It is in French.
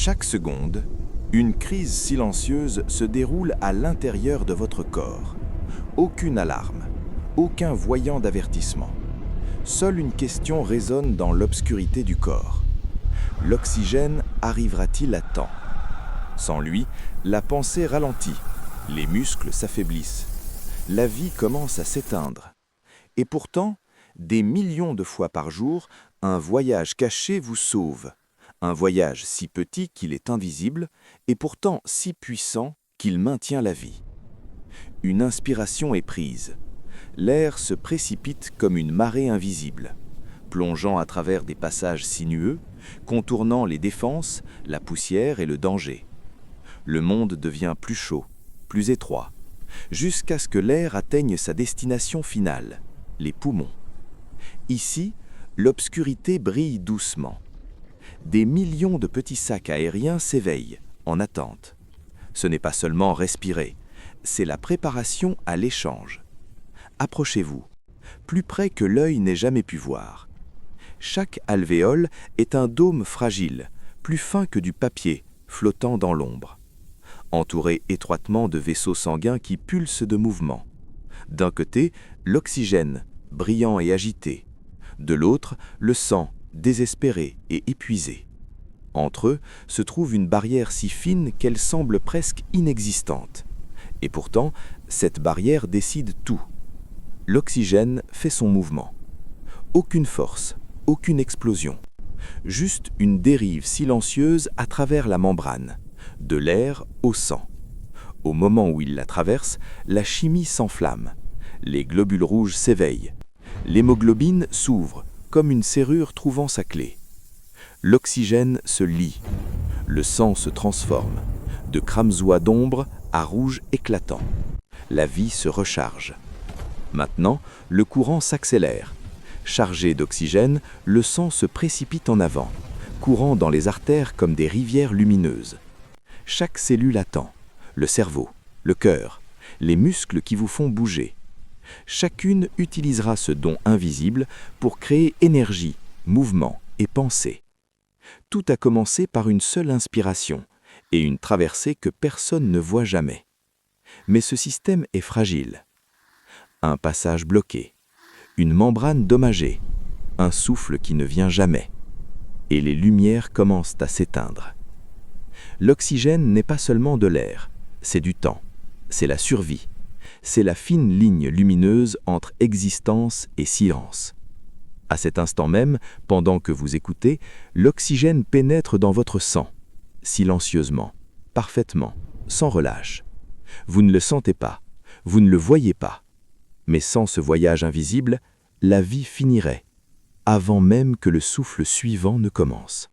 Chaque seconde, une crise silencieuse se déroule à l'intérieur de votre corps. Aucune alarme, aucun voyant d'avertissement. Seule une question résonne dans l'obscurité du corps. L'oxygène arrivera-t-il à temps? Sans lui, la pensée ralentit, les muscles s'affaiblissent. La vie commence à s'éteindre. Et pourtant, des millions de fois par jour, un voyage caché vous sauve. Un voyage si petit qu'il est invisible, et pourtant si puissant qu'il maintient la vie. Une inspiration est prise. L'air se précipite comme une marée invisible, plongeant à travers des passages sinueux, contournant les défenses, la poussière et le danger. Le monde devient plus chaud, plus étroit, jusqu'à ce que l'air atteigne sa destination finale, les poumons. Ici, l'obscurité brille doucement. Des millions de petits sacs aériens s'éveillent, en attente. Ce n'est pas seulement respirer, c'est la préparation à l'échange. Approchez-vous, plus près que l'œil n'ait jamais pu voir. Chaque alvéole est un dôme fragile, plus fin que du papier, flottant dans l'ombre. Entouré étroitement de vaisseaux sanguins qui pulsent de mouvement. D'un côté, l'oxygène, brillant et agité. De l'autre, le sang, désespéré et épuisé. Entre eux se trouve une barrière si fine qu'elle semble presque inexistante. Et pourtant, cette barrière décide tout. L'oxygène fait son mouvement. Aucune force, aucune explosion. Juste une dérive silencieuse à travers la membrane, de l'air au sang. Au moment où il la traverse, la chimie s'enflamme. Les globules rouges s'éveillent. L'hémoglobine s'ouvre, comme une serrure trouvant sa clé. L'oxygène se lie. Le sang se transforme, de cramoisi d'ombre à rouge éclatant. La vie se recharge. Maintenant, le courant s'accélère. Chargé d'oxygène, le sang se précipite en avant, courant dans les artères comme des rivières lumineuses. Chaque cellule attend, le cerveau, le cœur, les muscles qui vous font bouger. Chacune utilisera ce don invisible pour créer énergie, mouvement et pensée. Tout a commencé par une seule inspiration et une traversée que personne ne voit jamais. Mais ce système est fragile. Un passage bloqué, une membrane dommagée, un souffle qui ne vient jamais. Et les lumières commencent à s'éteindre. L'oxygène n'est pas seulement de l'air, c'est du temps, c'est la survie. C'est la fine ligne lumineuse entre existence et silence. À cet instant même, pendant que vous écoutez, l'oxygène pénètre dans votre sang, silencieusement, parfaitement, sans relâche. Vous ne le sentez pas, vous ne le voyez pas. Mais sans ce voyage invisible, la vie finirait, avant même que le souffle suivant ne commence.